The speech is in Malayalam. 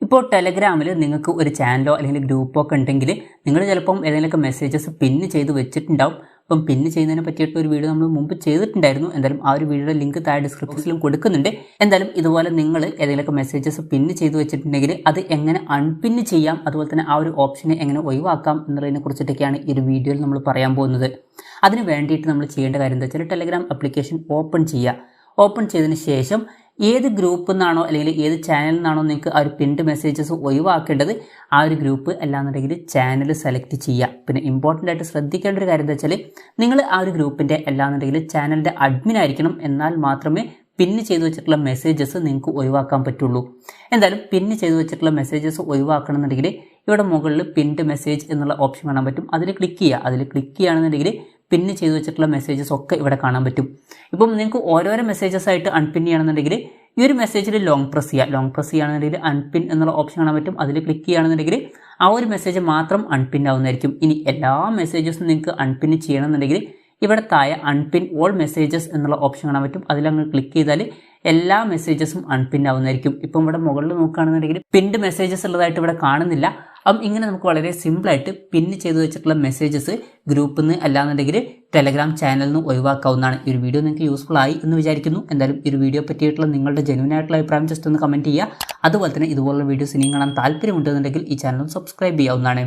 ഇപ്പോൾ ടെലഗ്രാമിൽ നിങ്ങൾക്ക് ഒരു ചാനലോ അല്ലെങ്കിൽ ഗ്രൂപ്പോ ഒക്കെ ഉണ്ടെങ്കിൽ നിങ്ങൾ ചിലപ്പം ഏതെങ്കിലുമൊക്കെ മെസ്സേജസ് പിന്ന് ചെയ്ത് വെച്ചിട്ടുണ്ടാവും. അപ്പം പിന്ന് ചെയ്യുന്നതിനെ പറ്റിയിട്ട് ഒരു വീഡിയോ നമ്മൾ മുമ്പ് ചെയ്തിട്ടുണ്ടായിരുന്നു. എന്തായാലും ആ ഒരു വീഡിയോയുടെ ലിങ്ക് താഴെ ഡിസ്ക്രിപ്ഷനിലും കൊടുക്കുന്നുണ്ട്. എന്തായാലും ഇതുപോലെ നിങ്ങൾ ഏതെങ്കിലുമൊക്കെ മെസ്സേജസ് പിന്ന് ചെയ്ത് വെച്ചിട്ടുണ്ടെങ്കിൽ അത് എങ്ങനെ അൺപിന്ന് ചെയ്യാം, അതുപോലെ തന്നെ ആ ഒരു ഓപ്ഷനെ എങ്ങനെ ഒഴിവാക്കാം എന്നുള്ളതിനെ കുറിച്ചിട്ടൊക്കെയാണ് ഈ ഒരു വീഡിയോയിൽ നമ്മൾ പറയാൻ പോകുന്നത്. അതിന് വേണ്ടിയിട്ട് നമ്മൾ ചെയ്യേണ്ട കാര്യം എന്താ വെച്ചാൽ ടെലഗ്രാം ആപ്ലിക്കേഷൻ ഓപ്പൺ ചെയ്യുക. ഓപ്പൺ ചെയ്തതിന് ശേഷം ഏത് ഗ്രൂപ്പിൽ നിന്നാണോ അല്ലെങ്കിൽ ഏത് ചാനലിൽ നിന്നാണോ നിങ്ങൾക്ക് ആ ഒരു പിൻഡ് മെസ്സേജസ് ഒഴിവാക്കേണ്ടത് ആ ഒരു ഗ്രൂപ്പ് അല്ലാന്നുണ്ടെങ്കിൽ ചാനൽ സെലക്ട് ചെയ്യുക. പിന്നെ ഇമ്പോർട്ടൻ്റ് ആയിട്ട് ശ്രദ്ധിക്കേണ്ട ഒരു കാര്യം എന്താ വെച്ചാൽ നിങ്ങൾ ആ ഒരു ഗ്രൂപ്പിൻ്റെ അല്ലാന്നുണ്ടെങ്കിൽ ചാനലിൻ്റെ അഡ്മിൻ ആയിരിക്കണം. എന്നാൽ മാത്രമേ പിന്ന് ചെയ്തു വെച്ചിട്ടുള്ള മെസ്സേജസ് നിങ്ങൾക്ക് ഒഴിവാക്കാൻ പറ്റുള്ളൂ. എന്തായാലും പിന്ന് ചെയ്തു വെച്ചിട്ടുള്ള മെസ്സേജസ് ഒഴിവാക്കണം എന്നുണ്ടെങ്കിൽ ഇവിടെ മുകളിൽ പിൻഡ് മെസ്സേജ് എന്നുള്ള ഓപ്ഷൻ കാണാൻ പറ്റും. അതിൽ ക്ലിക്ക് ചെയ്യുക. അതിൽ ക്ലിക്ക് ചെയ്യുകയാണെന്നുണ്ടെങ്കിൽ പിന്ന് ചെയ്തു വെച്ചിട്ടുള്ള മെസ്സേജസ് ഒക്കെ ഇവിടെ കാണാൻ പറ്റും. ഇപ്പം നിങ്ങൾക്ക് ഓരോരോ മെസ്സേജസ് ആയിട്ട് അൺപിൻ ചെയ്യണമെന്നുണ്ടെങ്കിൽ ഈ ഒരു മെസ്സേജിൽ ലോങ് പ്രസ് ചെയ്യുക. ലോങ് പ്രസ് ചെയ്യുകയാണെന്നുണ്ടെങ്കിൽ അൺപിൻ എന്നുള്ള ഓപ്ഷൻ കാണാൻ പറ്റും. അതിൽ ക്ലിക്ക് ചെയ്യുകയാണെന്നുണ്ടെങ്കിൽ ആ ഒരു മെസ്സേജ് മാത്രം അൺപിൻ ആവുന്നതായിരിക്കും. ഇനി എല്ലാ മെസ്സേജസും നിങ്ങൾക്ക് അൺപിൻ ചെയ്യണമെന്നുണ്ടെങ്കിൽ ഇവിടെ താഴെ അൺപിൻ ഓൾ മെസ്സേജസ് എന്നുള്ള ഓപ്ഷൻ കാണാൻ പറ്റും. അതിലങ്ങ് ക്ലിക്ക് ചെയ്താൽ എല്ലാ മെസ്സേജസും അൺപിൻ ആവുന്നതായിരിക്കും. ഇപ്പം ഇവിടെ മുകളിൽ നോക്കുകയാണെന്നുണ്ടെങ്കിൽ പിൻഡ് മെസ്സേജസ് ഉള്ളതായിട്ട് ഇവിടെ കാണുന്നില്ല. അപ്പം ഇങ്ങനെ നമുക്ക് വളരെ സിമ്പിളായിട്ട് പിന്ന് ചെയ്ത് വെച്ചിട്ടുള്ള മെസ്സേജസ് ഗ്രൂപ്പിൽ നിന്ന് അല്ലാന്നുണ്ടെങ്കിൽ ടെലഗ്രാം ചാനലിൽ നിന്ന് ഒഴിവാക്കാവുന്നതാണ്. ഈ ഒരു വീഡിയോ നിങ്ങൾക്ക് യൂസ്ഫുൾ ആയി എന്ന് വിചാരിക്കുന്നു. എന്തായാലും ഈ ഒരു വീഡിയോ പറ്റിയിട്ടുള്ള നിങ്ങളുടെ ജെന്യൂൻ ആയിട്ടുള്ള അഭിപ്രായം ജസ്റ്റ് ഒന്ന് കമൻറ്റ് ചെയ്യുക. അതുപോലെ തന്നെ ഇതുപോലുള്ള വീഡിയോസ് ഇനിയും കാണാൻ താല്പര്യമുണ്ടെന്നുണ്ടെങ്കിൽ ഈ ചാനലും സബ്സ്ക്രൈബ് ചെയ്യാവുന്നതാണ്.